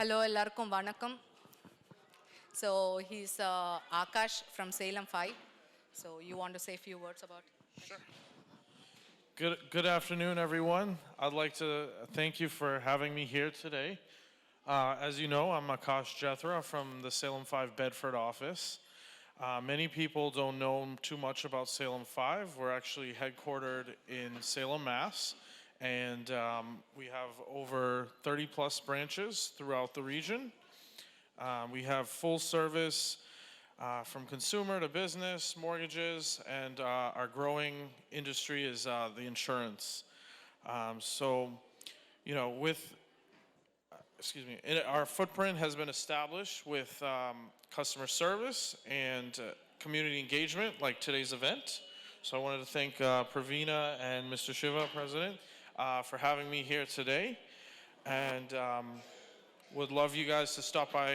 Hello, எல்லாருக்கும் வணக்கம். So he's Akash from Salem 5. So you want to say a few words about? Sure. Good afternoon, everyone. I'd like to thank you for having me here today. As you know, I'm Akash Jethra from the Salem 5 Bedford office. Many people don't know too much about Salem 5. We're actually headquartered in Salem, Mass. And we have over 30 plus branches throughout the region. We have full service from consumer to business, mortgages, and our growing industry is the insurance. So, you know, our footprint has been established with customer service and community engagement like today's event. So I wanted to thank Pravina and Mr. Shiva, President, for having me here today. And would love you guys to stop by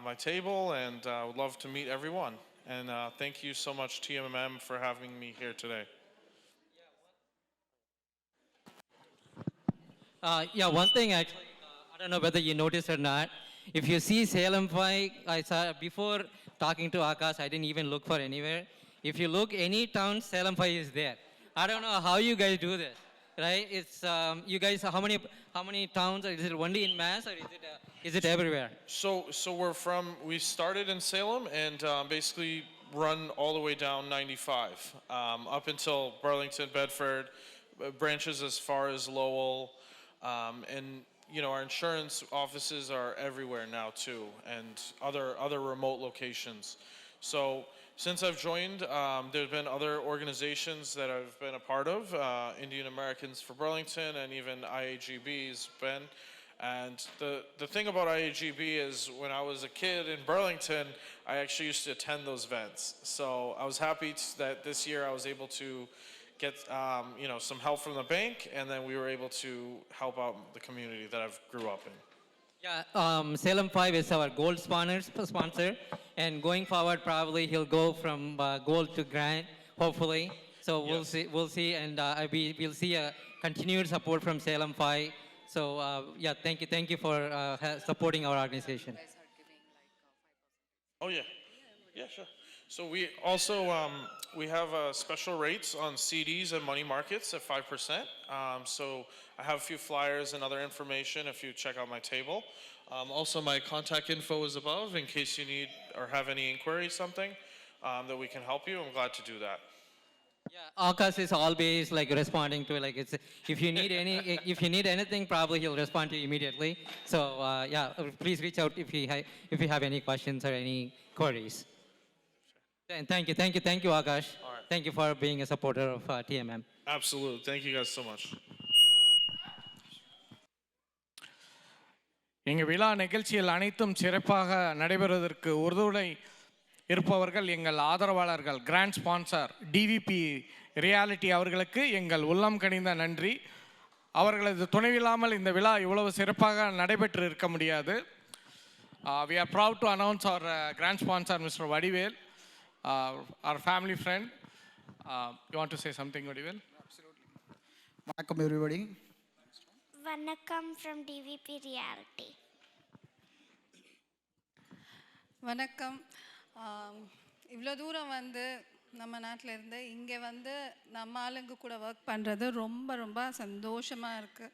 my table and would love to meet everyone. And thank you so much, TMM, for having me here today. One thing actually, I don't know whether you noticed or not. If you see Salem 5, I saw before talking to Akash, I didn't even look for anywhere. If you look any town, Salem 5 is there. I don't know how you guys do this, right? It's you guys. How many towns? Is it only in Mass or is it everywhere? So we started in Salem and basically run all the way down 95 up until Burlington, Bedford, branches as far as Lowell, and you know our insurance offices are everywhere now too, and other remote locations. So since I've joined, there's been other organizations that I've been a part of, Indian Americans for Burlington, and even IAGB's been. And the thing about IAGB is when I was a kid in Burlington, I actually used to attend those events. So I was happy that this year I was able to get some help from the bank, and then we were able to help out the community that I've grew up in. Yeah, Salem 5 is our gold sponsor, and going forward, probably he'll go from gold to grand, hopefully. So we'll see, and we'll see a continued support from Salem 5. So thank you for supporting our organization. Oh yeah, sure. So we also we have special rates on CDs and money markets at 5%. So I have a few flyers and other information if you check out my table. Also, my contact info is above in case you need or have any inquiries, something that we can help you. I'm glad to do that. Yeah, Akash is always like responding to it's if you need anything, probably he'll respond to you immediately. So please reach out if you have any questions or any queries. And thank you, Akash. All right. Thank you for being a supporter of TMM. Absolutely. Thank you guys so much. எங்கள் விழா நிகழ்ச்சிகள் அனைத்தும் சிறப்பாக நடைபெறுவதற்கு உறுதுணை இருப்பவர்கள் எங்கள் ஆதரவாளர்கள் கிராண்ட் ஸ்பான்சர் டிவிபி ரியாலிட்டி அவர்களுக்கு எங்கள் உள்ளம் கனிந்த நன்றி. அவர்களது துணைவில்லாமல் இந்த விழா இவ்வளவு சிறப்பாக நடைபெற்று இருக்க முடியாது. We are proud to announce our grand sponsor Mr. Vadivel, our family friend. You want to say something, Vadivel? Absolutely. Welcome everybody. Vanakkam from DVP Reality. வணக்கம். இவ்வளோ தூரம் வந்து நம்ம நாட்டில் இருந்து இங்கே வந்து நம்ம ஆளுங்க கூட ஒர்க் பண்ணுறது ரொம்ப ரொம்ப சந்தோஷமாக இருக்குது.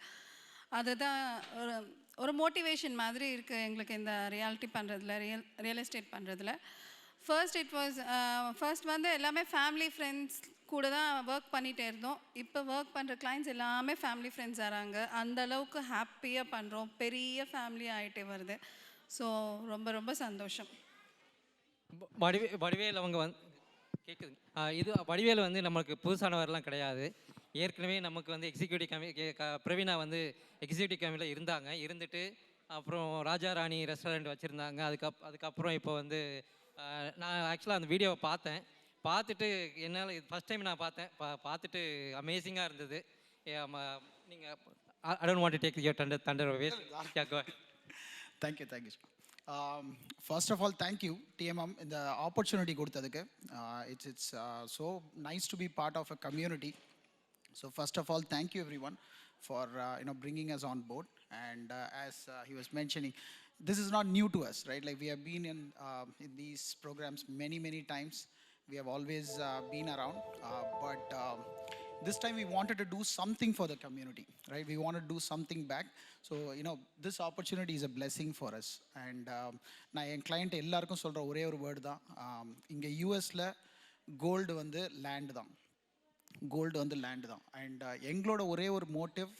அதுதான் ஒரு மோட்டிவேஷன் மாதிரி இருக்குது எங்களுக்கு இந்த ரியாலிட்டி பண்ணுறதுல ரியல் எஸ்டேட் பண்ணுறதுல. ஃபர்ஸ்ட் வந்து எல்லாமே ஃபேமிலி ஃப்ரெண்ட்ஸ் கூட தான் ஒர்க் பண்ணிகிட்டே இருந்தோம். இப்போ ஒர்க் பண்ணுற கிளைண்ட்ஸ் எல்லாமே ஃபேமிலி ஃப்ரெண்ட்ஸ் ஆகிறாங்க. அந்தளவுக்கு ஹாப்பியாக பண்ணுறோம். பெரிய ஃபேமிலி ஆகிட்டே வருது. ஸோ ரொம்ப ரொம்ப சந்தோஷம். வடிவேல் அவங்க கேட்குது. இது வடிவேல் வந்து நமக்கு புதுசானவரெலாம் கிடையாது. ஏற்கனவே நமக்கு வந்து எக்ஸிக்யூட்டிவ் பிரவீனா வந்து எக்ஸிக்யூட்டிவ் கமிட்டியில் இருந்துட்டு அப்புறம் ராஜா ராணி ரெஸ்டாரண்ட் வச்சுருந்தாங்க. அதுக்கப்புறம் இப்போ வந்து நான் ஆக்சுவலாக அந்த வீடியோவை பார்த்துட்டு என்னால் ஃபஸ்ட் டைம் நான் பார்த்துட்டு அமேசிங்காக இருந்தது. நீங்கள் I don't want to take your thunder away. Yeah, go ahead. Thank you. First of all, thank you TMM in the opportunity கொடுத்ததுக்கு. It's so nice to be part of a community. So first of all, thank you everyone for bringing us on board. And as he was mentioning, this is not new to us, right? Like we have been in these programs many times. We have always been around, but this time we wanted to do something for the community, right? We want to do something back. So, this opportunity is a blessing for us. And நான் என் client எல்லாருக்கும் சொல்கிற ஒரே ஒரு word தான், இங்கே யூஎஸில் gold வந்து land தான், கோல்டு வந்து லேண்டு தான். அண்ட் எங்களோட ஒரே ஒரு motive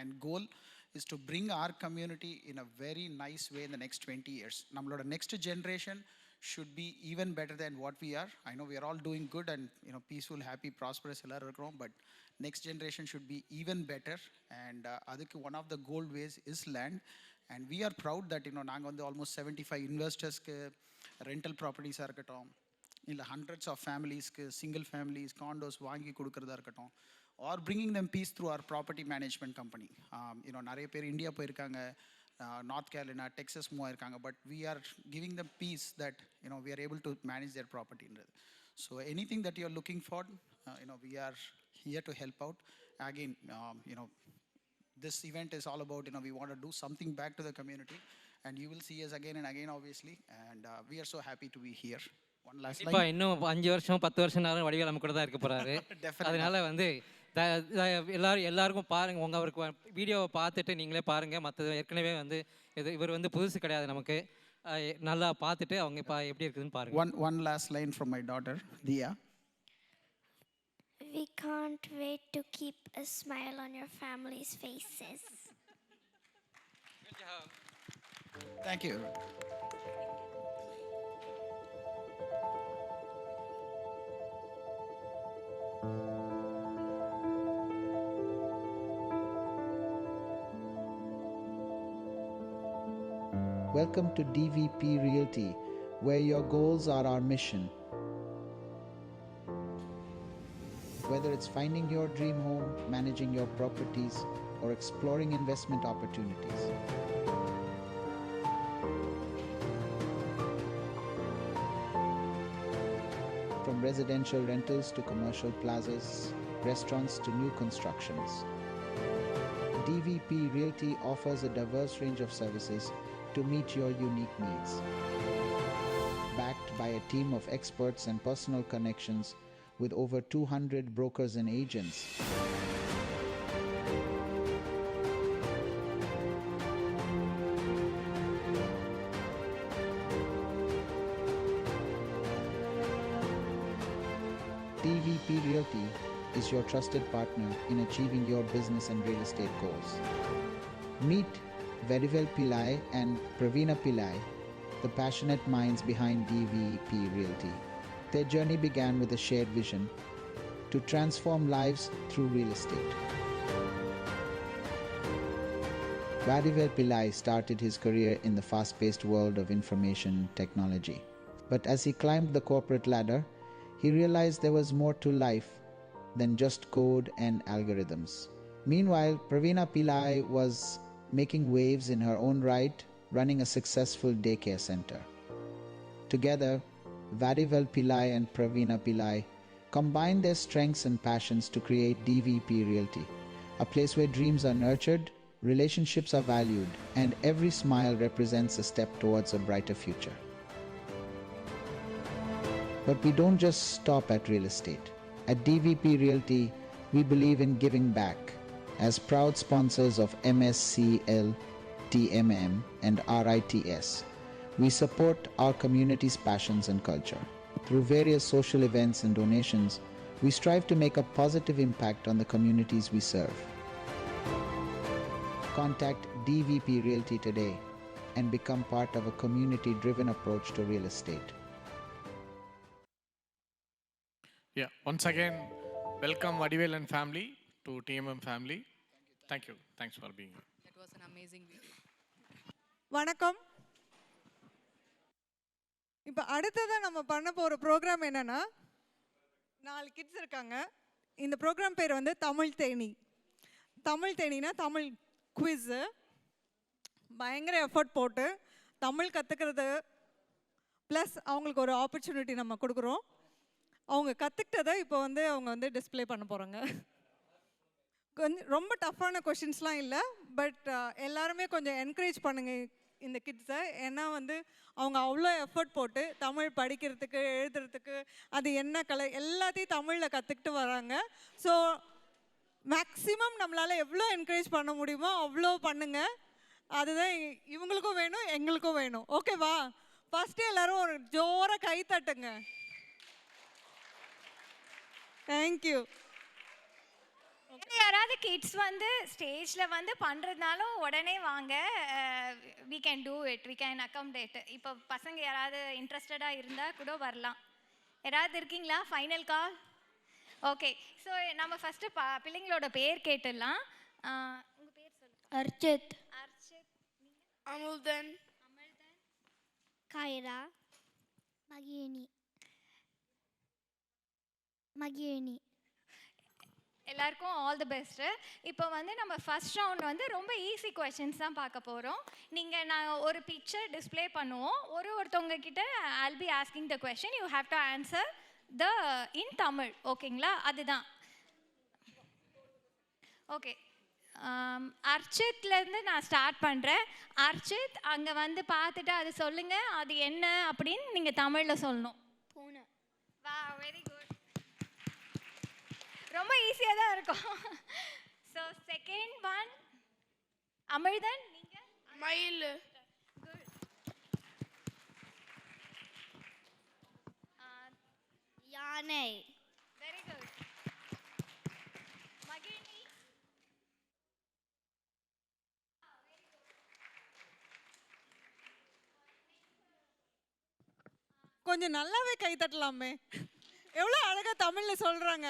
and goal is to bring our community in a very nice way in the next 20 years. நம்மளோட next generation should be even better than what we are. I know we are all doing good and peaceful, happy, prosperous எல்லாரும் இருக்கிறோம், but next generation should be even better. And அதுக்கு one of the gold ways is land. And we are proud that நாங்கள் வந்து almost 75 இன்வெஸ்டர்ஸ்க்கு rental ப்ராப்பர்ட்டிஸாக இருக்கட்டும், இல்லை hundreds of ஃபேமிலிஸ்க்கு single families condos வாங்கி கொடுக்குறதா இருக்கட்டும், or bringing them peace through our property management company. நிறைய பேர் இந்தியா போயிருக்காங்க, நார்த் கேரளினா டெக்ஸஸ் மூவ் ஆயிருக்காங்க, but we are giving them peace that we are able to manage their property. So anything that you are looking for, we are here to help out. Again, this event is all about, we want to do something back to the community, and you will see us again and again, obviously, and we are so happy to be here. One last இப்போ line. இன்னும் 5 வருஷம் 10 வருஷம் நேரம் வடிவேல் நம்ம கூட தான் இருக்க போகிறாரு. அதனால வந்து எல்லாருக்கும் பாருங்கள், அவருக்கு வீடியோவை பார்த்துட்டு நீங்களே பாருங்கள். மற்றது ஏற்கனவே வந்து இவர் வந்து புதுசு கிடையாது நமக்கு, நல்லா பார்த்துட்டு அவங்க இப்போ எப்படி இருக்குதுன்னு பாருங்கள். One last line from my daughter, Dia. We can't wait to keep a smile on your family's faces. Thank you. Welcome to DVP Realty, where your goals are our mission. Whether it's finding your dream home, managing your properties, or exploring investment opportunities. From residential rentals to commercial plazas, restaurants to new constructions, DVP Realty offers a diverse range of services to meet your unique needs. Backed by a team of experts and personal connections with over 200 brokers and agents, DVP Realty is your trusted partner in achieving your business and real estate goals. Meet Verivel Pillai and Pravina Pillai, the passionate minds behind DVP Realty. Their journey began with a shared vision to transform lives through real estate. Verivel Pillai started his career in the fast-paced world of information technology. But as he climbed the corporate ladder, he realized there was more to life than just code and algorithms. Meanwhile, Pravina Pillai was making waves in her own right, running a successful daycare center. Together, Verivel Pillai and Pravina Pillai combined their strengths and passions to create DVP Realty, a place where dreams are nurtured, relationships are valued, and every smile represents a step towards a brighter future. But we don't just stop at real estate. At DVP Realty, we believe in giving back. As proud sponsors of MSCL, TMM, and RITS, we support our community's passions and culture. Through various social events and donations, we strive to make a positive impact on the communities we serve. Contact DVP Realty today and become part of a community-driven approach to real estate. Yeah, once again, welcome Vadivel and family to TMM family. Thank you. Thanks for being here. It was an amazing video. வணக்கம். இப்போ அடுத்ததாக நம்ம பண்ண போகிற program என்னென்னா, 4 kids இருக்காங்க. இந்த program பேர் வந்து தமிழ் தேனி. தமிழ் தேனினா தமிழ் குவிஸு. பயங்கர எஃபர்ட் போட்டு தமிழ் கற்றுக்கிறது ப்ளஸ் அவங்களுக்கு ஒரு ஆப்பர்ச்சுனிட்டி நம்ம கொடுக்குறோம். அவங்க கற்றுக்கிட்டதை இப்போ வந்து அவங்க வந்து டிஸ்பிளே பண்ண போகிறாங்க. கொஞ்சம் ரொம்ப டஃப்பான கொஷின்ஸ்லாம் இல்லை, பட் எல்லாருமே கொஞ்சம் என்கரேஜ் பண்ணுங்க இந்த கிட்ஸை. ஏன்னா வந்து அவங்க அவ்வளோ எஃபர்ட் போட்டு தமிழ் படிக்கிறதுக்கு எழுதுறதுக்கு அது என்ன கலை எல்லாத்தையும் தமிழில் கற்றுக்கிட்டு வராங்க. ஸோ மேக்ஸிமம் நம்மளால் எவ்வளோ என்கரேஜ் பண்ண முடியுமோ அவ்வளோ பண்ணுங்க. அதுதான் இவங்களுக்கும் வேணும், எங்களுக்கும் வேணும். ஓகேவா? ஃபஸ்ட்டு எல்லாரும் ஒரு ஜோராக கை தட்டுங்க. தேங்க்யூ. யாராவது கிட்ஸ் வந்து ஸ்டேஜில் வந்து பண்ணுறதுனாலும் உடனே வாங்க, we can do it, we can accommodate. இப்போ பசங்க யாராவது இன்ட்ரெஸ்டடாக இருந்தால் கூட வரலாம். யாராவது இருக்கீங்களா? ஃபைனல் கால். ஓகே, ஸோ நம்ம ஃபஸ்ட்டு பிள்ளைங்களோட பேர் கேட்டுடலாம். உங்கள் பேர் சொல்லுங்கள். Archit, அர்ச்சித், Amuldan, அமல்தன், Kaira, Magini. எல்லாருக்கும் ஆல் தி பெஸ்ட்டு. இப்போ வந்து நம்ம ஃபஸ்ட் ரவுண்ட் வந்து ரொம்ப ஈஸி கொஷின்ஸ் தான் பார்க்க போகிறோம். நான் ஒரு பிக்சர் டிஸ்பிளே பண்ணுவோம். ஒருத்தவங்க கிட்ட I'll be asking the question, you have to answer the in Tamil. ஓகேங்களா? அதுதான். ஓகே, அர்ச்சித்லேருந்து நான் ஸ்டார்ட் பண்ணுறேன். அர்ச்சித், அங்கே வந்து பார்த்துட்டு அது சொல்லுங்கள், அது என்ன அப்படின்னு நீங்கள் தமிழில் சொல்லணும். Pune. வா, வெரி குட். ரொம்ப ஈஸியாக தான் இருக்கும். ஸோ செகண்ட் ஒன், அமிர்தன், நீங்கள்? Mail. Yane. Very good. Magizhini? கொஞ்சம் நல்லாவே கை தட்டலாமே, எவ்வளோ அழகாக தமிழில் சொல்கிறாங்க.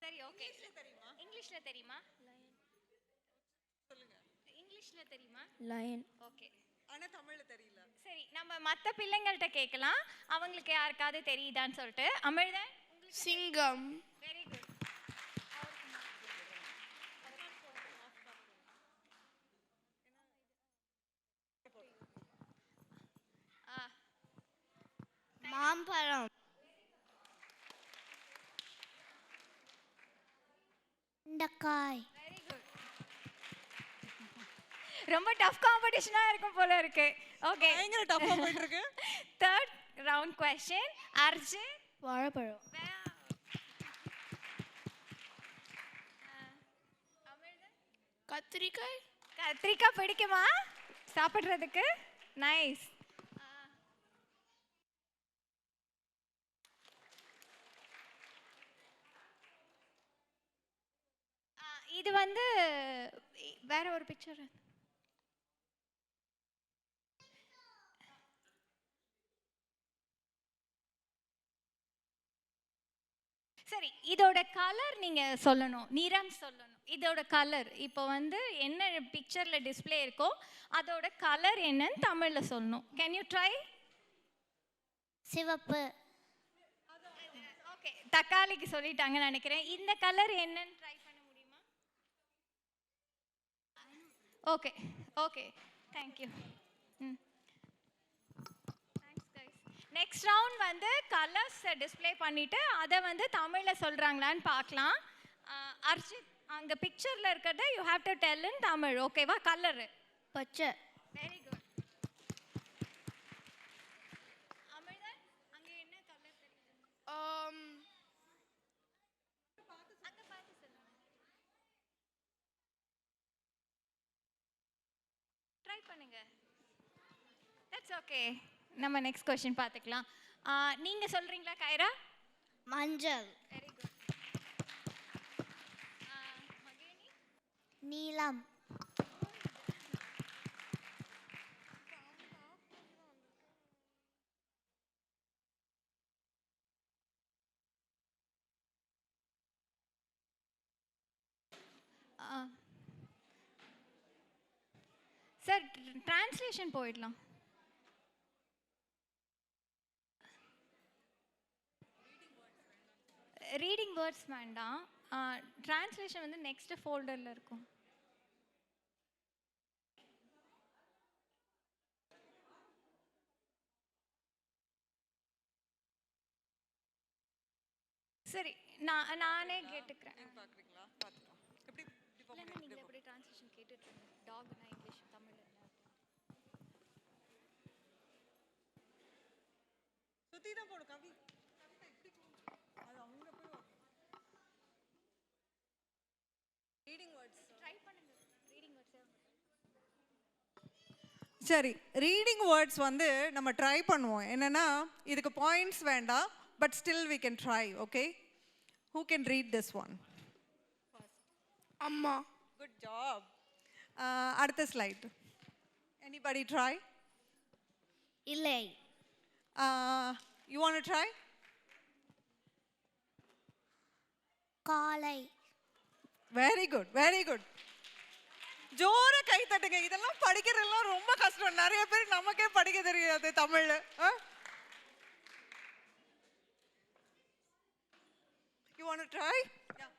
சரி, ஓகே. இங்கிலீஷ்ல தெரியுமா? இங்கிலீஷ்ல தெரியுமா? Lion. ஓகே. ஆனால் தமிழில் தெரியல. சரி, நம்ம மற்ற பிள்ளைங்கள்ட்ட கேட்கலாம், அவங்களுக்கு யாருக்காவது தெரியுதான்னு சொல்லிட்டு. Amirthan? Singam. Very good. Mamparam. Dakai. Very good. ரொம்ப டஃப் காம்படிஷனாக இருக்கும் போல இருக்கு. ஓகே, பயங்கர டஃப்பாக போயிட்டு இருக்கு. Third round question. அர்ஜுன்? வாழைப்பழம். கத்திரிக்காய். கத்திரிக்காய் பிடிக்குமா சாப்பிட்றதுக்கு? நைஸ். இது வந்து வேற ஒரு பிக்சர். சரி, இதோட கலர் நீங்க சொல்லணும், நிறம் சொல்லணும். இதோட கலர் இப்போ வந்து என்ன பிக்சர்ல டிஸ்ப்ளே இருக்கோ அதோட கலர் என்னன்னு தமிழ்ல சொல்லணும். Can you try? சிவப்பு. ஓகே, தக்காளிக்கு சொல்லிட்டாங்கன்னு நினைக்கிறேன். இந்த கலர் என்னன்னு ட்ரை பண்ண முடியுமா? Okay okay, thank you. Next round வந்து கலர்ஸ் டிஸ்ப்ளே பண்ணிட்டு அதை வந்து தமிழில் சொல்கிறாங்களான்னு பார்க்கலாம். அர்ஜித், அங்கே பிக்சரில் இருக்கிறத யூ ஹேவ் டு டெல் இன் தமிழ். ஓகேவா? கலரு பச்சை. Very good. அமிர்தன், அங்கே என்ன கலர் தெரியும்? அங்கே பார்த்து சொல்லுங்க. ட்ரை பண்ணுங்க. That's okay. நம்ம நெக்ஸ்ட் கொஸ்டின் பார்த்துக்கலாம். நீங்கள் சொல்கிறீங்களா கைரா? மஞ்சள். Very good. மகிழினி? நீலம். சார், டிரான்ஸ்லேஷன் போயிடலாம். ரீடிங் வேர்ட்ஸ் வேண்டாம். ட்ரான்ஸ்லேஷன் வந்து நெக்ஸ்ட் ஃபோல்டரில் இருக்கும். சரி, நானே கேட்டுக்கிறேன். பார்க்குறீங்களா? பார்த்துக்கலாம். எப்படி இல்லைன்னா நீங்கள் எப்படி ட்ரான்ஸ்லேஷன் கேட்டுட்டு டாக்னா இங்கிலீஷ் தமிழ் சுற்றி தான் போடும் கவி. கவிதா இப்படி அது அவங்க போய் ரீடிங் வேர்ட்ஸ் ட்ரை பண்ணுங்க. ரீடிங் வேர்ட்ஸ் சரி, ரீடிங் வேர்ட்ஸ் வந்து நம்ம ட்ரை பண்ணுவோம். என்னன்னா இதுக்கு பாயிண்ட்ஸ் வேண்டாம், but still we can try. Okay, who can read this one? அம்மா. Good job. அடுத்த ஸ்லைட். Anybody try? இல்லை. You want to try? காலை. Very good, very good. ஜோர கை தட்டுங்க. இதெல்லாம் படிக்கிறதெல்லாம் ரொம்ப கஷ்டம். நிறைய பேர் நமக்கே படிக்க தெரியாது தமிழ்ல. You want to try? Yeah.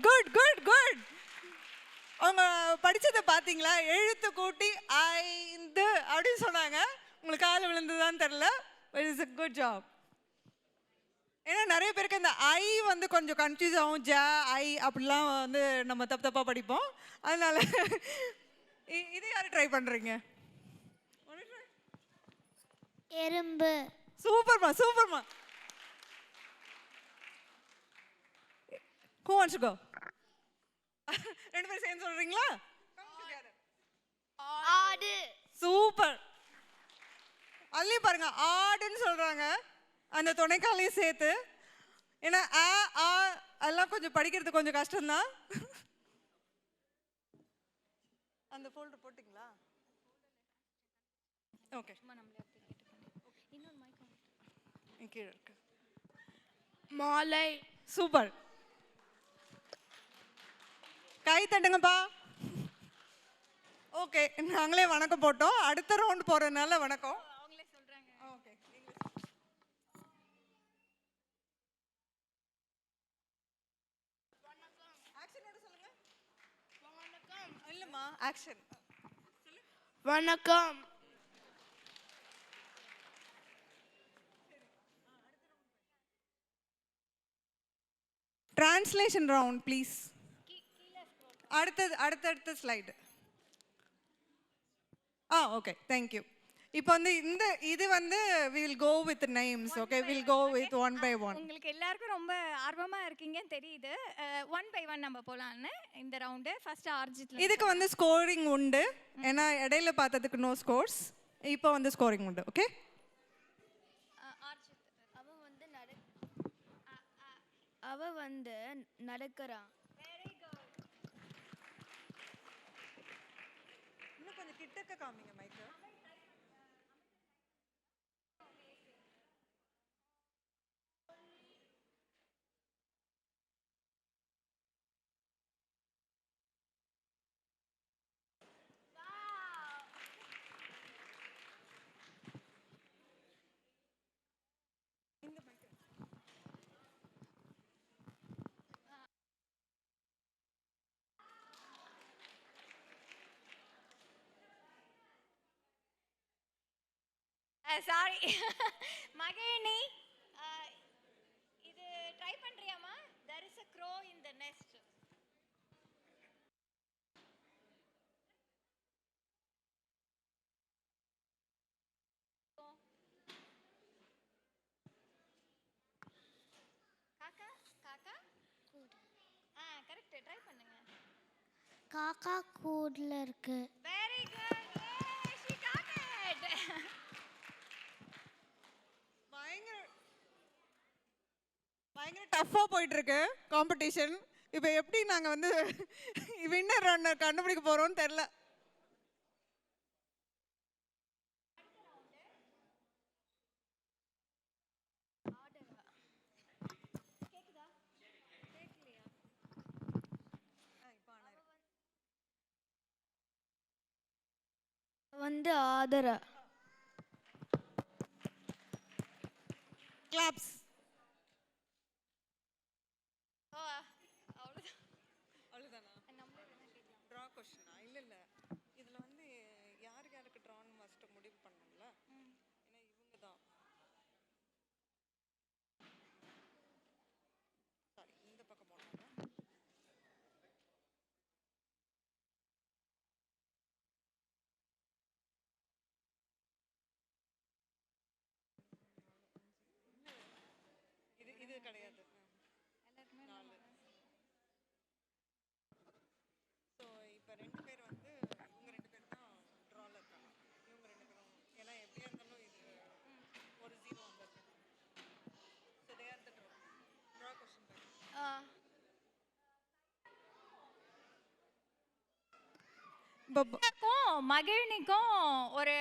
Good, good, good, good. அவங்க படிச்சதை பார்த்தீங்களா? எழுத்து கூட்டி ஐந்து அப்படின்னு சொன்னாங்க. உங்களுக்கு கால விழுந்ததான்னு தெரியல. But it's a good job. ஏன்னா நிறைய பேருக்கு இந்த ஐ வந்து கொஞ்சம் கன்ஃபியூஸ் ஆகும். ஜ ஐ அப்படிலாம் வந்து நம்ம தப்பு தப்பாக படிப்போம். அதனால இது யார் ட்ரை பண்ணுறீங்க? எறும்பு. சூப்பர்மா, சூப்பர்மா. Who wants to go? ரெண்டு பேரும் சேர்ந்து சொல்றீங்களா? ஆடு. சூப்பர். அள்ளி பாருங்க, ஆடுன்னு சொல்றாங்க அந்த துணைக்காலையும் சேர்த்து. ஏன்னா ஆ ஆ அதெல்லாம் கொஞ்சம் படிக்கிறது கொஞ்சம் கஷ்டம்தான். அந்த ஃபோல்டர் போட்டிங்களா? ஓகே, கீழே இருக்கு. மாலை. சூப்பர். கை தட்டுங்கப்பா. ஓகே, நாங்களே வணக்கம் போட்டோம். அடுத்த ரவுண்ட் போறதுனால வணக்கம். அவங்களே சொல்றாங்க. ஓகே, ஆக்ஷனோட சொல்லுங்க. வணக்கம். இல்லம்மா, ஆக்ஷன். வணக்கம். Translation round, please. அடுத்த ஸ்லைடு. Okay, thank you. இப்போ வந்து இது வந்து we will go with names. Okay, we'll go with one by one. உங்களுக்கு எல்லாருக்கும் ரொம்ப ஆர்வமா இருக்கீங்கன்னு தெரியுது. ஒன் பை ஒன் நம்ம போலாம்னு இந்த ரவுண்டு. ஃபர்ஸ்ட் ஆர்ஜித்ல. இதுக்கு வந்து ஸ்கோரிங் உண்டு. ஏன்னா இடையில பார்த்ததுக்கு நோ ஸ்கோர்ஸ். இப்போ வந்து ஸ்கோரிங் உண்டு. ஓகே, ஆர்ஜித். அவ வந்து நடக்கிறா. Very good. இன்னும் கொஞ்சம் கிட்டக்க காமிங்க மைக். சாரி மகிழினி, இது try பண்றியாமா? there is a crow in the nest. காக்கா காக்கா கரெக்ட், ட்ரை பண்ணுங்க. காக்கா கூட்ல இருக்கு. Very good. she got it. பயங்கர டஃப்பாக போயிட்டு இருக்கு காம்படிஷன். இப்போ எப்படி நாங்கள் வந்து வின்னர் ரன்னர் கண்டுபிடிக்க போகிறோம்னு தெரில. வந்து ஆதரா. கிளாப்ஸ். ட்ரா கொஸ்டினா? இல்லை இல்லை, இதில் வந்து யாருக்கு யாருக்கு ட்ரான்னு ஃபஸ்ட்டு முடிவு பண்ணணும்ல. ஏன்னா இவங்க தான். சாரி, இந்த பக்கம் போனாங்க. இது கிடையாது. ஸோ இப்போ 2 பேர் வந்து இவங்க 2 பேர் தான் ட்ராவில் இருக்காங்க. இவங்க 2 பேரும் ஏன்னா எப்படியா இருந்தாலும் இது ஒரு 0 வந்திருக்கு. So they are the draw question பேர். மகிழ்னிக்கும் ஒரு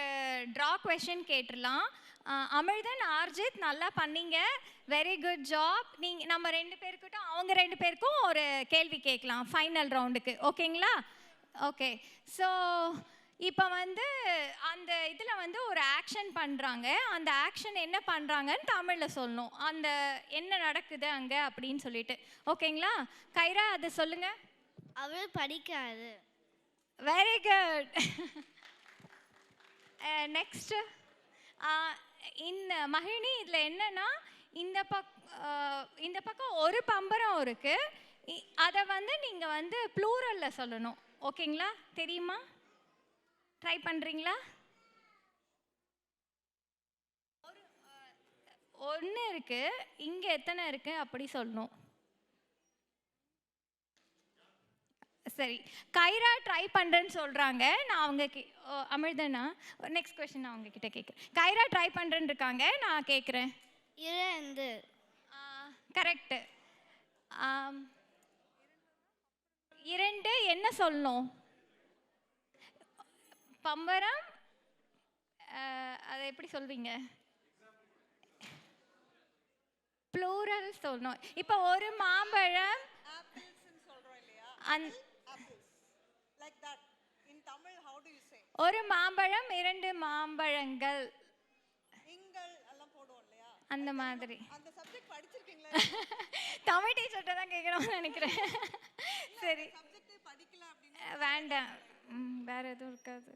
ட்ரா கொஷின் கேட்டுடலாம். அமிர்தன், ஆர்ஜித் நல்லா பண்ணீங்க, வெரி குட் ஜாப். நீங்கள் நம்ம 2 பேருக்கிட்டும் அவங்க 2 பேருக்கும் ஒரு கேள்வி கேட்கலாம் ஃபைனல் ரவுண்டுக்கு. ஓகேங்களா? ஓகே. ஸோ இப்போ வந்து அந்த இதில் வந்து ஒரு ஆக்ஷன் பண்ணுறாங்க. அந்த ஆக்ஷன் என்ன பண்ணுறாங்கன்னு தமிழில் சொல்லணும். அந்த என்ன நடக்குது அங்கே அப்படின்னு சொல்லிட்டு. ஓகேங்களா? கைரா, அதை சொல்லுங்கள். அவள் படிக்காது. Very good. நெக்ஸ்ட் இந்த மகிழினி, இதில் என்னன்னா இந்த பக்கம் ஒரு பம்பரம் இருக்கு. அதை வந்து நீங்கள் வந்து ப்ளூரலில் சொல்லணும். ஓகேங்களா? தெரியுமா? ட்ரை பண்ணுறீங்களா? ஒன்று இருக்கு, இங்கே எத்தனை இருக்கு அப்படி சொல்லணும். சரி, கைரா ட்ரை பண்ணுறேன்னு சொல்கிறாங்க. நான் அவங்க அமிர்தனா நெக்ஸ்ட் கொஸ்டின் நான் உங்ககிட்ட கேட்குறேன். கைரா ட்ரை பண்ணுறேன்னு இருக்காங்க, நான் கேட்குறேன். 2. கரெக்டு. 2 என்ன சொல்லணும்? பம்பரம். அதை எப்படி சொல்வீங்க? ப்ளூரல் சொல்லணும். இப்போ ஒரு மாம்பழம். ஒரு மாம்பழம், 2 மாம்பழங்கள், அந்த மாதிரி. தமிழ் டீச்சர்கிட்ட தான் கேட்கணும்னு நினைக்கிறேன். சரி, வேண்டாம், வேற எதுவும் இருக்காது.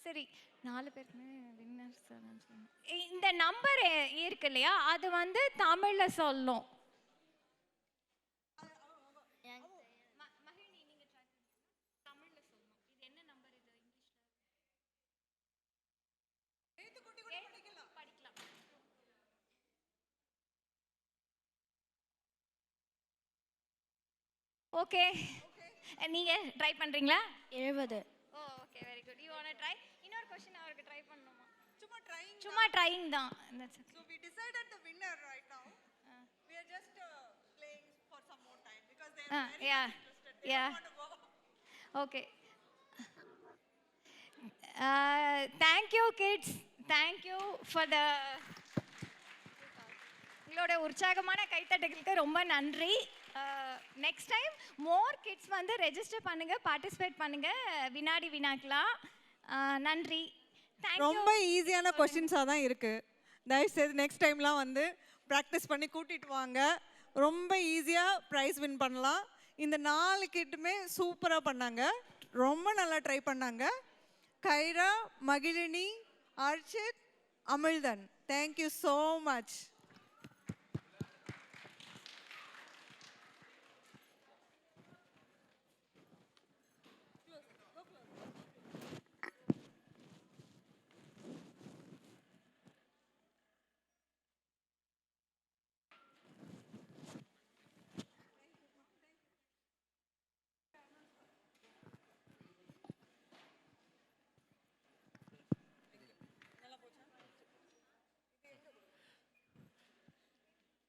சரி, 4 பேருக்குமே வின்னர்ஸ். இந்த நம்பர் இருக்கு இல்லையா, அது வந்து தமிழில் சொல்லணும். ஓகே, நீங்கள் ட்ரை பண்ணுறீங்களா? 70. Oh, okay, very good. You want to try? இன்னொரு क्वेश्चन அவருக்கு ட்ரை பண்ணனுமா? சும்மா ட்ரையிங் தான். So we decided the winner right now. We are just playing for some more time because they are very interested. They want to go. Okay. Thank you kids. Thank you for the உங்களோட உற்சாகமான கைத்தட்டலுக்கு ரொம்ப நன்றி. Next time மோர் kids வந்து register பண்ணுங்க, participate பண்ணுங்க வினாடி வினாக்கலாம். நன்றி. ரொம்ப ஈஸியான கொஸ்டின்ஸாக தான் இருக்குது. தயவுசெய்து நெக்ஸ்ட் டைம்லாம் வந்து ப்ராக்டிஸ் பண்ணி கூட்டிகிட்டு வாங்க. ரொம்ப ஈஸியாக ப்ரைஸ் வின் பண்ணலாம். இந்த 4 கிட்டுமே சூப்பராக பண்ணாங்க, ரொம்ப நல்லா ட்ரை பண்ணாங்க. Kaira, Magizhini, Arshith, Amizhthan, thank you so much.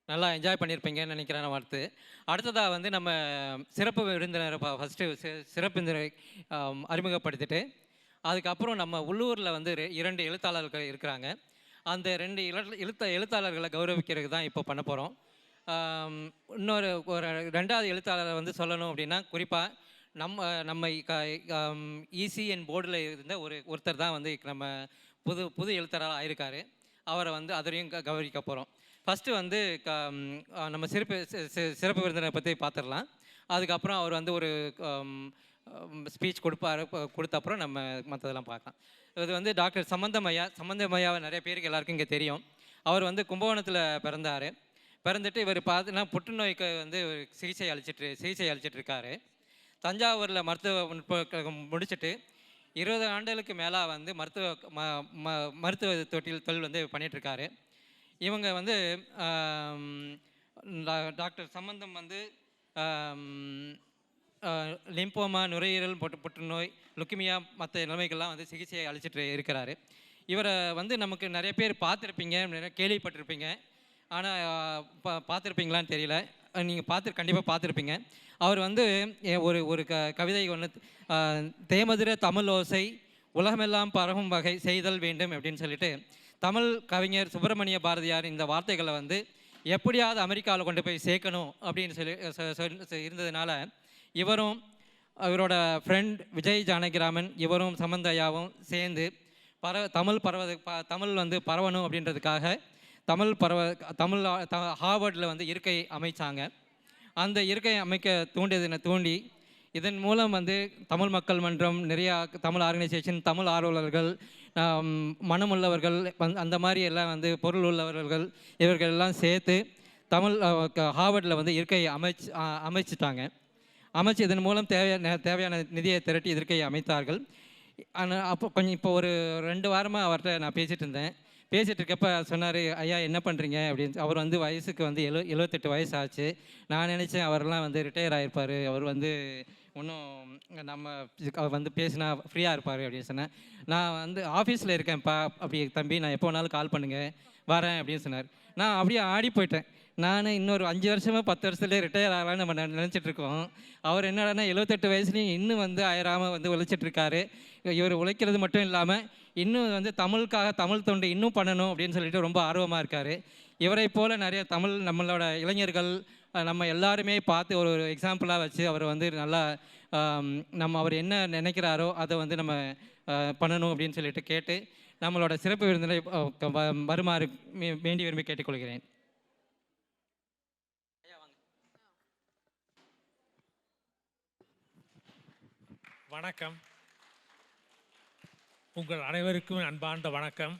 நல்லா என்ஜாய் பண்ணியிருப்பீங்கன்னு நினைக்கிறேன் நான். அடுத்ததாக வந்து நம்ம சிறப்பு விருந்தினரை ஃபஸ்ட்டு சிறப்பு விருந்தினரை அறிமுகப்படுத்திட்டு அதுக்கப்புறம் நம்ம உள்ளூரில் வந்து 2 எழுத்தாளர்கள் இருக்கிறாங்க. அந்த 2 எழுத்தாளர்களை கௌரவிக்கிறதுக்கு தான் இப்போ பண்ண போகிறோம். இன்னொரு ஒரு 2வது எழுத்தாளரை வந்து சொல்லணும் அப்படின்னா, குறிப்பாக நம்ம இசிஎன் போர்டில் இருந்த ஒருத்தர் தான் வந்து நம்ம புது எழுத்தாளராக ஆயிருக்காரு. அவரை வந்து அதரையும் கவனிக்க போகிறோம். ஃபஸ்ட்டு வந்து நம்ம சிறப்பு விருந்தினரை பற்றி பார்த்துடலாம். அதுக்கப்புறம் அவர் வந்து ஒரு ஸ்பீச் கொடுத்த அப்புறம் நம்ம மற்றதெல்லாம் பார்க்கலாம். இது வந்து டாக்டர் சம்பந்தம் ஐயாவை நிறைய பேருக்கு எல்லாருக்கும் இங்கே தெரியும். அவர் வந்து கும்பகோணத்தில் பிறந்துட்டு இவர் பார்த்தீங்கன்னா புற்றுநோய்க்கு வந்து சிகிச்சை அளிச்சிட்டு இருக்காரு. தஞ்சாவூரில் மருத்துவ முடிச்சுட்டு 20 ஆண்டுகளுக்கு மேலே வந்து மருத்துவ தொழில் வந்து பண்ணிகிட்ருக்காரு. இவங்க வந்து டாக்டர் சம்பந்தம் வந்து லிம்போமா, நுரையீரல் புற்றுநோய், லுக்கிமியா மற்ற நிலைமைகள்லாம் வந்து சிகிச்சையை அளிச்சிட்டு இருக்கிறாரு. இவரை வந்து நமக்கு நிறைய பேர் பார்த்துருப்பீங்க, நிறைய கேள்விப்பட்டிருப்பீங்க. ஆனால் பார்த்துருப்பீங்களான்னு தெரியல. நீங்கள் கண்டிப்பாக பார்த்துருப்பீங்க. அவர் வந்து ஒரு கவிதை ஒன்று, தேமதுர தமிழ் ஓசை உலகமெல்லாம் பரவும் வகை செய்தல் வேண்டும் அப்படின்னு சொல்லிட்டு தமிழ் கவிஞர் சுப்பிரமணிய பாரதியார் இந்த வார்த்தைகளை வந்து எப்படியாவது அமெரிக்காவில் கொண்டு போய் சேர்க்கணும் அப்படின்னு சொல்லி இருந்ததுனால இவரும் இவரோட ஃப்ரெண்ட் விஜய் ஜானகிராமன் இவரும் சம்பந்தையாவும் சேர்ந்து தமிழ் வந்து பரவணும் அப்படின்றதுக்காக ஹார்வர்டில் வந்து இருக்கை அமைச்சாங்க. அந்த இருக்கை அமைக்க தூண்டி இதன் மூலம் வந்து தமிழ் மக்கள் மன்றம், நிறையா தமிழ் ஆர்கனைசேஷன், தமிழ் ஆர்வலர்கள், மனமுள்ளவர்கள், அந்த மாதிரி எல்லாம் வந்து பொருள் உள்ளவர்கள் இவர்கள் எல்லாம் சேர்த்து ஹார்வர்டில் வந்து இருக்கை அமைச்சிட்டாங்க. இதன் மூலம் தேவையான நிதியை திரட்டி இருக்கையை அமைத்தார்கள். ஆனால் இப்போ ஒரு 2 வாரமாக அவர்கிட்ட நான் பேசிகிட்டு இருக்கப்போ சொன்னார், ஐயா என்ன பண்ணுறீங்க அப்படின்னு. அவர் வந்து வயசுக்கு வந்து 78 வயசு ஆச்சு. நான் நினச்சேன் அவரெல்லாம் வந்து ரிட்டையர் ஆகிருப்பார், அவர் வந்து இன்னும் அவர் வந்து பேசினா ஃப்ரீயாக இருப்பார் அப்படின்னு சொன்னேன். நான் வந்து ஆஃபீஸில் இருக்கேன்ப்பா, அப்படி தம்பி நான் எப்போ வேணாலும் கால் பண்ணுங்கள் வரேன் அப்படின்னு சொன்னார். நான் அப்படியே ஆடி போயிட்டேன். நான் இன்னொரு 5 வருஷமாக 10 வருஷத்துலேயே ரிட்டையர் ஆகலான்னு நம்ம நினச்சிட்ருக்கோம். அவர் என்னடானா 78 வயசுலேயும் இன்னும் வந்து அயராமல் வந்து உழைச்சிட்ருக்காரு. இவர் உழைக்கிறது மட்டும் இல்லாமல் இன்னும் வந்து தமிழ் தொண்டு இன்னும் பண்ணணும் அப்படின்னு சொல்லிட்டு ரொம்ப ஆர்வமாக இருக்கார். இவரை போல் நிறைய நம்மளோட இளைஞர்கள் நம்ம எல்லாருமே பார்த்து ஒரு எக்ஸாம்பிளாக வச்சு அவர் வந்து நல்லா அவர் என்ன நினைக்கிறாரோ அதை வந்து நம்ம பண்ணணும் அப்படின்னு சொல்லிட்டு கேட்டு நம்மளோட சிறப்பு விருந்தினை வருமாறு வேண்டி விரும்பி கேட்டுக்கொள்கிறேன். வணக்கம். உங்கள் அனைவருக்கும் அன்பார்ந்த வணக்கம்.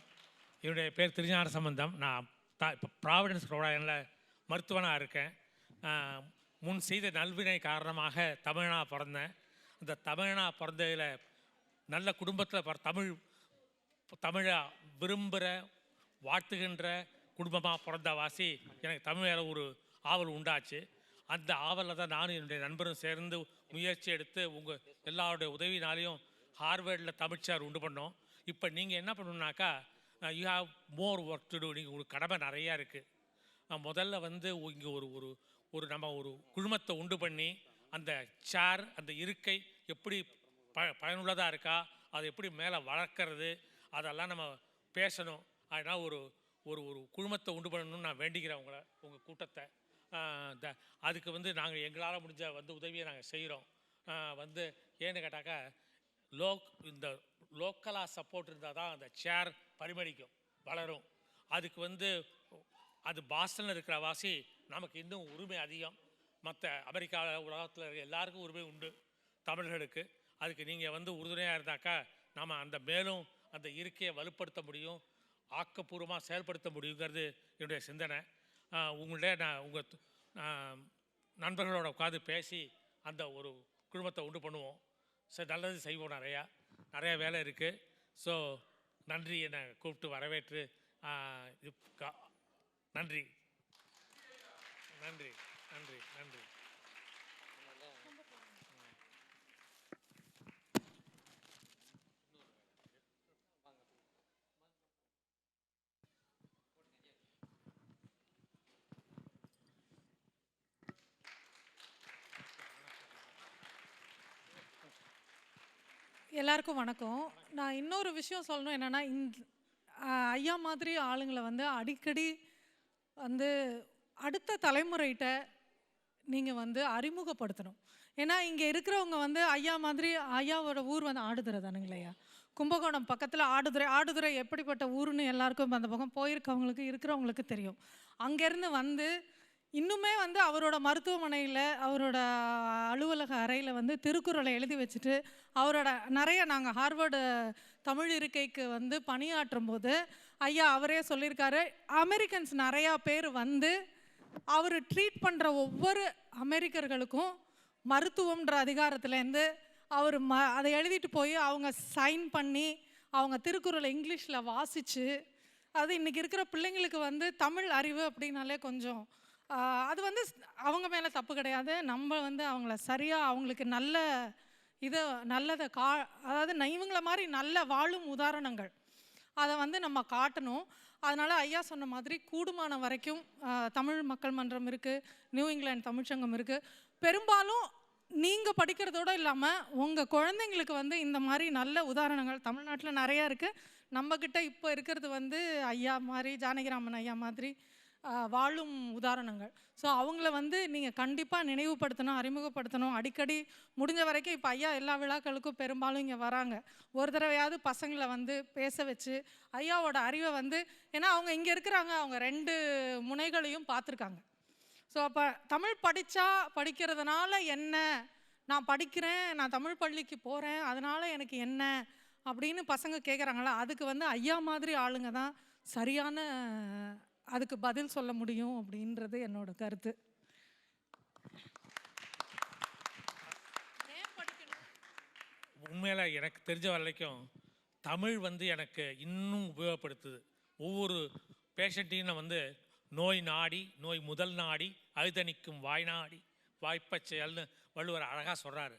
என்னுடைய பேர் திருஞான சம்பந்தம். நான் இப்போ ப்ராவிடன்ஸ் ரோடாயனில் மருத்துவனாக இருக்கேன். முன் செய்த நல்வினை காரணமாக தமிழனாக பிறந்தேன். அந்த தமிழனாக பிறந்ததில் நல்ல குடும்பத்தில் தமிழை விரும்புகிற வாழ்த்துகின்ற குடும்பமாக பிறந்த வாசி எனக்கு தமிழ் மேலே ஒரு ஆவல் உண்டாச்சு. அந்த ஆவலில் தான் நானும் என்னுடைய நண்பரும் சேர்ந்து முயற்சி எடுத்து உங்கள் எல்லாருடைய உதவினாலையும் ஹார்வர்டில் தமிழ்ச்சார் உண்டு பண்ணோம். இப்போ நீங்கள் என்ன பண்ணணுன்னாக்கா, you have more work to do. நீங்கள் ஒரு கடமை நிறையா இருக்குது. முதல்ல வந்து இங்கே ஒரு நம்ம ஒரு குழுமத்தை உண்டு பண்ணி அந்த சேர், அந்த இருக்கை எப்படி பயனுள்ளதாக இருக்கா, அதை எப்படி மேலே வளர்க்குறது, அதெல்லாம் நம்ம பேசணும். அதனால் ஒரு குழுமத்தை உண்டு பண்ணணும்னு நான் வேண்டிக்கிறேன் உங்கள் கூட்டத்தை. அதுக்கு வந்து நாங்கள் எங்களால் முடிஞ்ச வந்து உதவியை நாங்கள் செய்கிறோம். வந்து ஏன்னு கேட்டாக்கா, இந்த லோக்கலாக சப்போர்ட் இருந்தால் தான் அந்த சேர் பரிமளிக்கும், வளரும். அதுக்கு வந்து அது பாஸ்டனில் இருக்கிற வாசி நமக்கு இன்னும் உரிமை அதிகம். மற்ற அமெரிக்காவில் உலகத்தில் இருக்க எல்லாருக்கும் உரிமை உண்டு, தமிழர்களுக்கு. அதுக்கு நீங்கள் வந்து உறுதுணையாக இருந்தாக்கா நாம் மேலும் அந்த இருக்கையை வலுப்படுத்த முடியும், ஆக்கப்பூர்வமாக செயல்படுத்த முடியுங்கிறது என்னுடைய சிந்தனை. உங்கள்கிட்ட நான் உங்கள் நண்பர்களோட உட்காந்து பேசி அந்த ஒரு குடும்பத்தை உண்டு பண்ணுவோம். சரி, நல்லது செய்வோம். நிறையா வேலை இருக்குது. ஸோ நன்றி, என்னை கூப்பிட்டு வரவேற்று நன்றி நன்றி நன்றி நன்றி. எல்லாருக்கும் வணக்கம். நான் இன்னொரு விஷயம் சொல்லணும். என்னென்னா, ஐயா மாதிரி ஆளுங்களை வந்து அடிக்கடி வந்து அடுத்த தலைமுறைகிட்ட நீங்கள் வந்து அறிமுகப்படுத்தணும். ஏன்னா இங்கே இருக்கிறவங்க வந்து ஐயா மாதிரி, ஐயாவோட ஊர் வந்து ஆடுதுறை தானுங்களையா, கும்பகோணம் பக்கத்தில் ஆடுதுறை. ஆடுதுறை எப்படிப்பட்ட ஊருன்னு எல்லாருக்கும் அந்த பக்கம் போயிருக்கவங்களுக்கு இருக்கிறவங்களுக்கு தெரியும். அங்கேருந்து வந்து இன்னுமே வந்து அவரோட மருத்துவமனையில், அவரோட அலுவலக அறையில் வந்து திருக்குறளை எழுதி வச்சுட்டு, அவரோட நிறைய நாங்கள் ஹார்வர்டு தமிழ் இருக்கைக்கு வந்து பணியாற்றும் போது ஐயா அவரே சொல்லியிருக்காரு, அமெரிக்கன்ஸ் நிறையா பேர் வந்து அவர் ட்ரீட் பண்ணுற ஒவ்வொரு அமெரிக்கர்களுக்கும் மருத்துவம்ன்ற அதிகாரத்துலேருந்து அவர் அதை எழுதிட்டு போய் அவங்க சைன் பண்ணி அவங்க திருக்குறளை இங்கிலீஷில் வாசித்து, அது இன்றைக்கி இருக்கிற பிள்ளைங்களுக்கு வந்து தமிழ் அறிவு அப்படின்னாலே கொஞ்சம் அது வந்து அவங்க மேலே தப்பு கிடையாது. நம்ம வந்து அவங்கள சரியாக அவங்களுக்கு நல்ல நல்லதை அதாவது இவங்கள மாதிரி நல்ல வாழும் உதாரணங்கள் அதை வந்து நம்ம காட்டணும். அதனால் ஐயா சொன்ன மாதிரி கூடுமான வரைக்கும் தமிழ் மக்கள் மன்றம் இருக்குது, நியூ இங்கிலாந்து தமிழ்ச்சங்கம் இருக்குது. பெரும்பாலும் நீங்கள் படிக்கிறதோடு இல்லாமல் உங்கள் குழந்தைங்களுக்கு வந்து இந்த மாதிரி நல்ல உதாரணங்கள் தமிழ்நாட்டில் நிறையா இருக்குது. நம்மக்கிட்ட இப்போ இருக்கிறது வந்து ஐயா மாதிரி, ஜானகிராமன் ஐயா மாதிரி வாழும் உதாரணங்கள். ஸோ அவங்கள வந்து நீங்கள் கண்டிப்பாக நினைவுபடுத்தணும், அறிமுகப்படுத்தணும். அடிக்கடி முடிஞ்ச வரைக்கும் இப்போ ஐயா எல்லா விழாக்களுக்கும் பெரும்பாலும் இங்கே வராங்க. ஒரு தடவையாவது பசங்களை வந்து பேச வச்சு ஐயாவோட அறிவை வந்து, ஏன்னா அவங்க இங்கே இருக்கிறாங்க, அவங்க 2 முனைகளையும் பார்த்துருக்காங்க. ஸோ அப்போ தமிழ் படிக்கிறதுனால என்ன, நான் படிக்கிறேன், நான் தமிழ் பள்ளிக்கு போகிறேன், அதனால் எனக்கு என்ன அப்படின்னு பசங்க கேட்குறாங்களா, அதுக்கு வந்து ஐயா மாதிரி ஆளுங்க தான் சரியான அதுக்கு பதில் சொல்ல முடியும் அப்படின்றது என்னோட கருத்து. உண்மையில் எனக்கு தெரிஞ்ச வரைக்கும் தமிழ் வந்து எனக்கு இன்னும் உபயோகப்படுத்துது. ஒவ்வொரு பேஷண்ட்டையும் நான் வந்து நோய் நாடி, நோய் முதல் நாடி, அழுதணிக்கும் வாய் நாடி வாய்ப்பச் செயல்னு வள்ளுவர் அழகாக சொல்கிறாரு.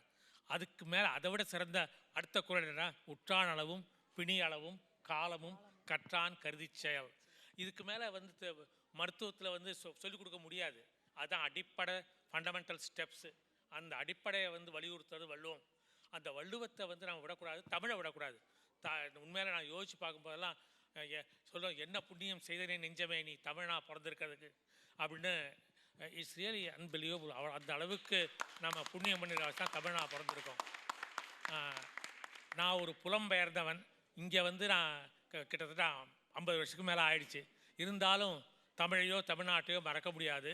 அதுக்கு மேலே அதை விட சிறந்த அடுத்த குறள் என்ன, உற்றான் அளவும் பிணி அளவும் காலமும் கற்றான் கருதி செயல். இதுக்கு மேலே வந்து மருத்துவத்தில் வந்து சொல்லிக் கொடுக்க முடியாது. அதுதான் அடிப்படை ஃபண்டமெண்டல் ஸ்டெப்ஸு. அந்த அடிப்படையை வந்து வலியுறுத்துறது வள்ளுவம். அந்த வள்ளுவத்தை வந்து நம்ம விடக்கூடாது, தமிழை விடக்கூடாது. உண்மையில நான் யோசித்து பார்க்கும்போதெல்லாம் சொல்லுவோம், என்ன புண்ணியம் செய்தனே நெஞ்சமே நீ தமிழனா பிறந்திருக்கிறதுக்கு அப்படின்னு. It's really unbelievable. அந்த அளவுக்கு நம்ம புண்ணியம் பண்ணிருக்க தான் தமிழனா பிறந்திருக்கோம். நான் ஒரு புலம்பெயர்ந்தவன். இங்கே வந்து நான் கிட்டத்தட்ட 50 வருஷத்துக்கு மேலே ஆயிடுச்சு. இருந்தாலும் தமிழையோ தமிழ்நாட்டையோ மறக்க முடியாது.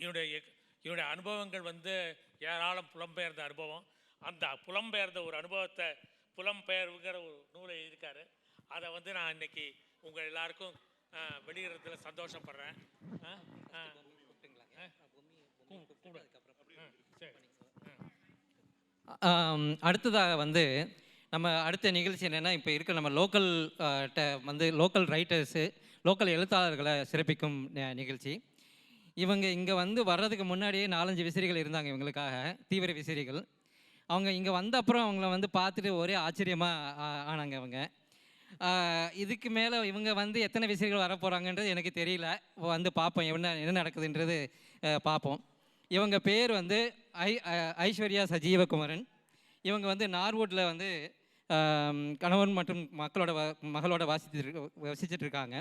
என்னுடைய அனுபவங்கள் வந்து ஏராளம் புலம்பெயர்ந்த அனுபவம். அந்த புலம்பெயர்ந்த ஒரு அனுபவத்தை புலம்பெயர்வுங்கிற ஒரு நூலை எழுதியிருக்காரு. அதை வந்து நான் இன்னைக்கு உங்கள் எல்லாருக்கும் வெளியிடறதுல சந்தோஷப்படுறேன். அடுத்ததாக வந்து நம்ம அடுத்த நிகழ்ச்சி என்னென்னா, இப்போ இருக்க நம்ம லோக்கல் ரைட்டர்ஸு, லோக்கல் எழுத்தாளர்களை சிறப்பிக்கும் நிகழ்ச்சி. இவங்க இங்கே வந்து வர்றதுக்கு முன்னாடியே 4-5 விசிறிகள் இருந்தாங்க இவங்களுக்காக, தீவிர விசிறிகள். அவங்க இங்கே வந்த அப்புறம் அவங்கள வந்து பார்த்துட்டு ஒரே ஆச்சரியமாக ஆனாங்க அவங்க. இதுக்கு மேலே இவங்க வந்து எத்தனை விசிறிகள் வர போகிறாங்கன்றது எனக்கு தெரியல. வந்து பார்ப்போம் என்ன நடக்குதுன்றது பார்ப்போம். இவங்க பேர் வந்து ஐஸ்வர்யா சஜீவகுமரன். இவங்க வந்து நார்வுட்டில் வந்து கணவன் மற்றும் மகளோட வசிச்சுட்டு இருக்காங்க.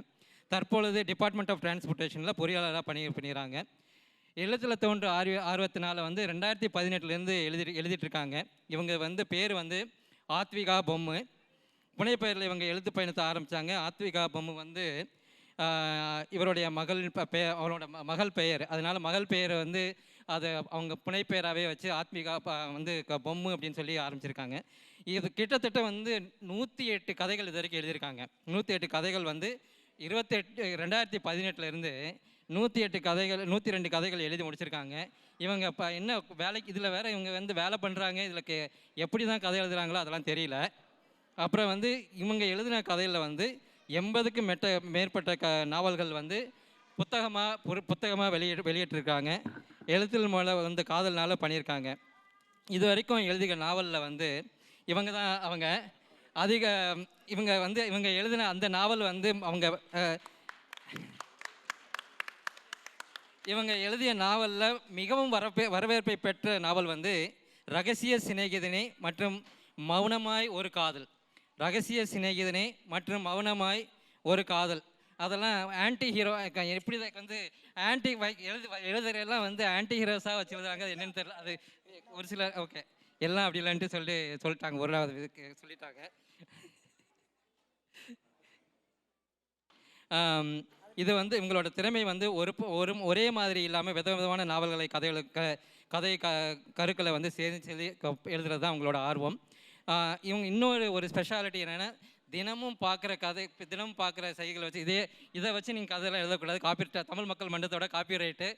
தற்பொழுது டிபார்ட்மெண்ட் ஆஃப் டிரான்ஸ்போர்ட்டேஷனில் பொறியாளராக பண்ணிடுறாங்க. எழுத்தில் தோன்ற ஆர்வத்தினால வந்து 2018 எழுதிட்டுருக்காங்க. இவங்க வந்து பேர் வந்து ஆத்விகா பொம்மு. புனைப்பெயரில் இவங்க எழுத்து பயணத்தை ஆரம்பித்தாங்க. ஆத்விகா பொம்மு வந்து இவருடைய அவரோட மகள் பெயர். அதனால் மகள் பெயரை வந்து அதை அவங்க புனைப்பெயராகவே வச்சு ஆத்மிகா வந்து பொம்மு அப்படின்னு சொல்லி ஆரம்பிச்சிருக்காங்க. இது கிட்டத்தட்ட வந்து 108 கதைகள் இது வரைக்கும் எழுதியிருக்காங்க. 108 கதைகள் வந்து 2018 108 கதைகள் 102 கதைகள் எழுதி முடிச்சிருக்காங்க. இவங்க இப்போ என்ன வேலைக்கு இதில் வேறு இவங்க வந்து வேலை பண்ணுறாங்க. இதில் எப்படி தான் கதை எழுதுகிறாங்களோ அதெல்லாம் தெரியல. அப்புறம் வந்து இவங்க எழுதின கதையில் வந்து 80க்கும் மேற்பட்ட நாவல்கள் வந்து புத்தகமாக வெளியிட்டிருக்காங்க. எழுத்தில் மூலம் வந்து காதல்னால பண்ணியிருக்காங்க. இது வரைக்கும் எழுதிய நாவலில் வந்து இவங்க தான் இவங்க எழுதின அந்த நாவல் வந்து இவங்க எழுதிய நாவலில் மிகவும் வரவேற்பை பெற்ற நாவல் வந்து ரகசிய சிநேகிதனே மற்றும் மௌனமாய் ஒரு காதல். ரகசிய சிநேகிதனே மற்றும் மௌனமாய் ஒரு காதல் அதெல்லாம் ஆன்டி ஹீரோ எப்படி வந்து ஆன்டி எழுதுறதெல்லாம் வந்து ஆன்டி ஹீரோஸாக வச்சு எழுதுறாங்க. அது என்னன்னு தெரியல. அது ஒரு சில ஓகே எல்லாம் அப்படி இல்லைன்ட்டு சொல்லிட்டாங்க. ஒரு இதுக்கு சொல்லிட்டாங்க. இது வந்து இவங்களோட திறமை வந்து ஒரே மாதிரி இல்லாமல் விதவிதமான நாவல்களை கதை கருக்களை வந்து சேர்ந்து எழுதுறது தான் அவங்களோட ஆர்வம். இவங்க இன்னொரு ஸ்பெஷாலிட்டி என்னென்னா, தினமும் பார்க்குற செய்திகளை வச்சு இதை வச்சு நீங்கள் கதையெல்லாம் எழுதக்கூடாது. தமிழ் மக்கள் மன்றத்தோட காப்பிரைட்டு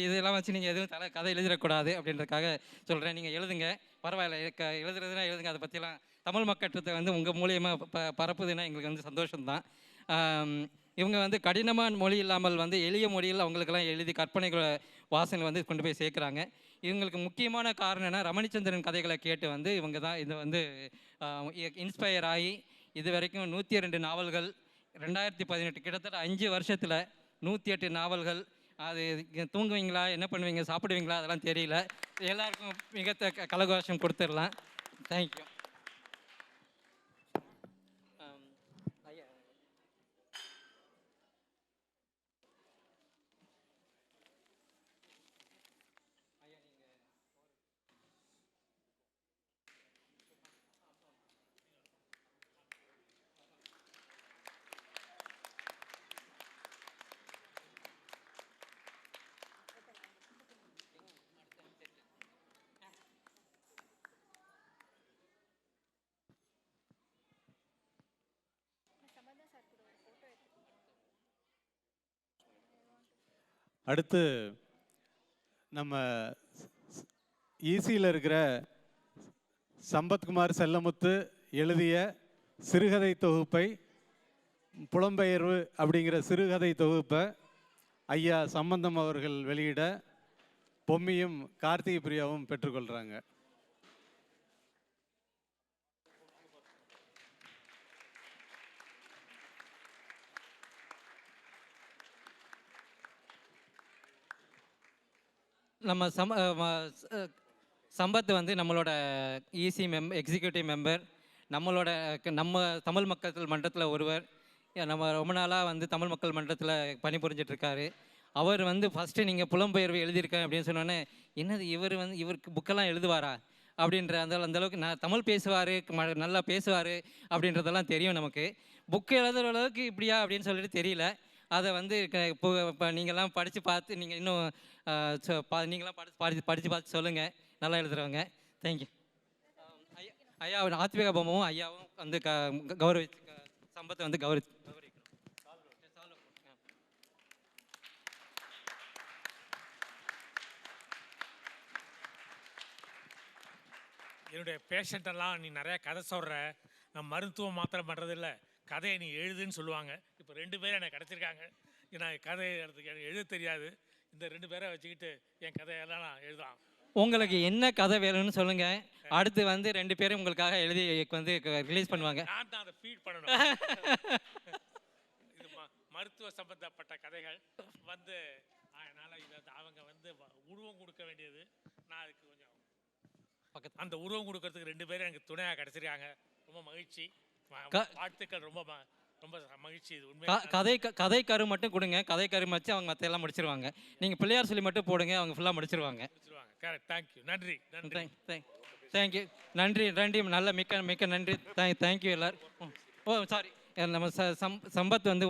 இதெல்லாம் வச்சு நீங்கள் எதுவும் கதை எழுதிடக்கூடாது அப்படின்றதுக்காக சொல்கிறேன். நீங்கள் எழுதுங்க, பரவாயில்ல, எழுதுறதுனா எழுதுங்க. அதை பற்றிலாம் தமிழ் மக்கட்டத்தை வந்து உங்கள் மூலியமாக பரப்புதுன்னா எங்களுக்கு வந்து சந்தோஷம்தான். இவங்க வந்து கடினமான மொழி இல்லாமல் வந்து எளிய மொழியில் அவங்களுக்கெல்லாம் எழுதி கற்பனைகளை வாசனை வந்து கொண்டு போய் சேர்க்குறாங்க. இவங்களுக்கு முக்கியமான காரணம் என்ன, ரமணிச்சந்திரன் கதைகளை கேட்டு வந்து இவங்க தான் இதை வந்து இன்ஸ்பயர் ஆகி இது வரைக்கும் 102 நாவல்கள், 2018 கிட்டத்தட்ட 5 வருஷத்தில் 108 நாவல்கள். அது தூங்குவீங்களா, என்ன பண்ணுவீங்க, சாப்பிடுவீங்களா, அதெல்லாம் தெரியல. எல்லாருக்கும் மிக கலகோஷம் கொடுத்துடலாம். தேங்க்யூ. அடுத்து நம்ம ஈசியில் இருக்கிற சம்பத்குமார் செல்லமுத்து எழுதிய சிறுகதை தொகுப்பை, புலம்பெயர்வு அப்படிங்கிற சிறுகதை தொகுப்பை ஐயா சம்பந்தம் அவர்கள் வெளியிட பொம்மியும் கார்த்திகை பிரியாவும் பெற்றுக்கொள்கிறாங்க. நம்ம சம்பத் வந்து நம்மளோட ஈசி எக்ஸிக்யூட்டிவ் மெம்பர், நம்ம தமிழ் மக்கள் மன்றத்தில் ஒருவர். நம்ம ரொம்ப நாளாக வந்து தமிழ் மக்கள் மன்றத்தில் பணிபுரிஞ்சிட்ருக்காரு. அவர் வந்து ஃபஸ்ட்டு நீங்கள் புலம்பெயர்வு எழுதியிருக்கேன் அப்படின்னு சொன்னோன்னே, என்னது இவருக்கு புக்கெல்லாம் எழுதுவாரா அப்படின்ற அந்தளவுக்கு நான் தமிழ் பேசுவார், நல்லா பேசுவார் அப்படின்றதெல்லாம் தெரியும் நமக்கு. புக்கு எழுதுகிற அளவுக்கு இப்படியா அப்படின்னு சொல்லிட்டு தெரியல. அதை வந்து இப்போ நீங்கள்லாம் படித்து பார்த்து நீங்கள் இன்னும் நீங்களாம் படித்து பார்த்து சொல்லுங்கள், நல்லா எழுதுகிறவங்க. தேங்க்யூ. ஐயா ஆத்விகா பொம்மாவும் ஐயாவும் வந்து சம்பத்தை வந்து கௌரவிக்கணும். என்னுடைய பேஷண்ட்டெல்லாம் நீ நிறையா கதை சொல்கிற, நான் மருத்துவம் மாத்திரம் பண்ணுறதில்ல, கதையை நீ எழுதுன்னு சொல்லுவாங்க. இப்போ 2 பேரும் எனக்கு கிடச்சிருக்காங்க. நான் கதையை எனக்கு எழுத தெரியாது. இந்த 2 பேரை வச்சுக்கிட்டு என் கதையெல்லாம் நான் எழுதலாம். உங்களுக்கு என்ன கதை வேணும்னு சொல்லுங்க. அடுத்து வந்து 2 பேரும் உங்களுக்காக எழுதி வந்து ரிலீஸ் பண்ணுவாங்க. நான் தான் அதை ஃபீட் பண்ணணும். இது மருத்துவ சம்பந்தப்பட்ட கதைகள் வந்து அதனால் இதை அவங்க வந்து உருவம் கொடுக்க வேண்டியது. நான் அதுக்கு கொஞ்சம் அந்த உருவம் கொடுக்கறதுக்கு 2 பேரும் எனக்கு துணையாக கிடச்சிருக்காங்க. ரொம்ப மகிழ்ச்சி, வாழ்த்துக்கள். ரொம்ப ரொம்ப மகிழ்ச்சி. இது உண்மை. கதை கரு மட்டும் கொடுங்க. கதை கரு வச்சு அவங்க மற்ற எல்லாம் முடிச்சிருவாங்க. நீங்கள் பிள்ளையார் சொல்லி மட்டும் போடுங்க, அவங்க ஃபுல்லாக முடிச்சிருவாங்க. கரெக்ட். தேங்க்யூ. நன்றி. தேங்க்யூ. நன்றி. நல்ல மிக்க நன்றி. தேங்க்யூ எல்லாரும். ஓ சாரி, நம்ம சம்பத் வந்து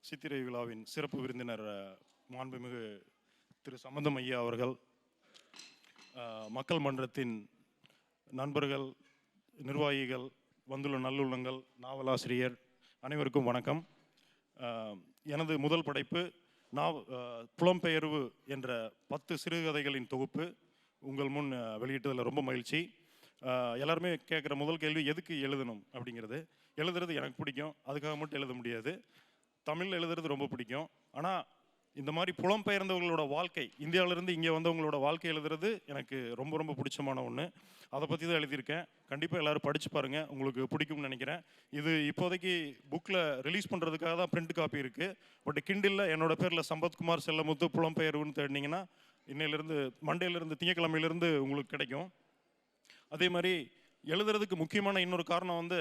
சித்திரை விழாவின் சிறப்பு விருந்தினர் மாண்புமிகு திரு சம்பந்தம் ஐயா அவர்கள், மக்கள் மன்றத்தின் நண்பர்கள், நிர்வாகிகள், வந்துள்ள நல்லுள்ளங்கள், நாவலாசிரியர் அனைவருக்கும் வணக்கம். எனது முதல் படைப்பு புலம்பெயர்வு என்ற 10 சிறுகதைகளின் தொகுப்பு உங்கள் முன் வெளியிட்டதில் ரொம்ப மகிழ்ச்சி. எல்லாருமே கேட்குற முதல் கேள்வி, எதுக்கு எழுதணும் அப்படிங்கிறது. எழுதுறது எனக்கு பிடிக்கும், அதுக்காக மட்டும் எழுத முடியாது. தமிழ் எழுதுறது ரொம்ப பிடிக்கும். ஆனால் இந்த மாதிரி புலம்பெயர்ந்தவங்களோட வாழ்க்கை, இந்தியாவிலேருந்து இங்கே வந்தவங்களோட வாழ்க்கை எழுதுறது எனக்கு ரொம்ப ரொம்ப பிடிச்சமான ஒன்று. அதை பற்றி தான் எழுதியிருக்கேன். கண்டிப்பாக எல்லோரும் படித்து பாருங்கள், உங்களுக்கு பிடிக்கும்னு நினைக்கிறேன். இது இப்போதைக்கு புக்கில் ரிலீஸ் பண்ணுறதுக்காக தான் பிரிண்ட் காப்பி இருக்குது. பட் கிண்டிலில் என்னோடய பேரில் சம்பத்குமார் செல்லமுத்து புலம்பெயர்வுன்னு தேடினீங்கன்னா இன்னையிலேருந்து மண்டேலேருந்து திங்கக்கிழமையிலேருந்து உங்களுக்கு கிடைக்கும். அதே மாதிரி எழுதுறதுக்கு முக்கியமான இன்னொரு காரணம் வந்து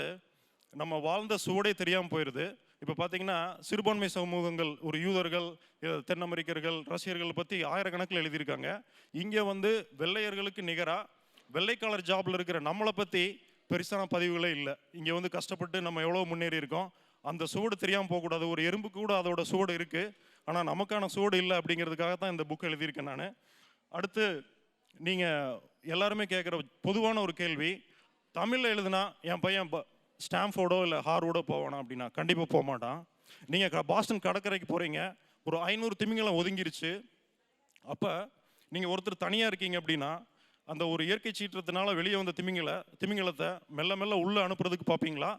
நம்ம வாழ்ந்த சுவடே தெரியாமல் போயிடுது. இப்போ பார்த்தீங்கன்னா சிறுபான்மை சமூகங்கள், ஒரு யூதர்கள், தென் அமெரிக்கர்கள், ரஷ்யர்கள் பற்றி ஆயிரக்கணக்கில் எழுதியிருக்காங்க. இங்கே வந்து வெள்ளையர்களுக்கு நிகராக வெள்ளைக்காலர் ஜாபில் இருக்கிற நம்மளை பற்றி பெருசான பதிவுகளே இல்லை. இங்கே வந்து கஷ்டப்பட்டு நம்ம எவ்வளோ முன்னேறி இருக்கோம், அந்த சுவடு தெரியாமல் போகக்கூடாது. ஒரு எறும்பு கூட அதோட சுவடு இருக்குது, ஆனால் நமக்கான சுவடு இல்லை. அப்படிங்கிறதுக்காக தான் இந்த புக் எழுதியிருக்கேன் நான். அடுத்து நீங்கள் எல்லாருமே கேட்குற பொதுவான ஒரு கேள்வி, தமிழில் எழுதுனா என் பையன் ஸ்டாம்ஃபோர்டோ இல்லை ஹார்வர்டோ போவானா அப்படின்னா கண்டிப்பாக போக மாட்டான். நீங்கள் பாஸ்டன் கடற்கரைக்கு போகிறீங்க, ஒரு 500 திமிங்கலம் ஒதுங்கிருச்சு. அப்போ நீங்கள் ஒருத்தர் தனியாக இருக்கீங்க அப்படின்னா அந்த ஒரு இயற்கை சீற்றத்தினால வெளியே வந்த திமிங்கலத்தை மெல்ல மெல்ல உள்ளே அனுப்புறதுக்கு பார்ப்பீங்களா,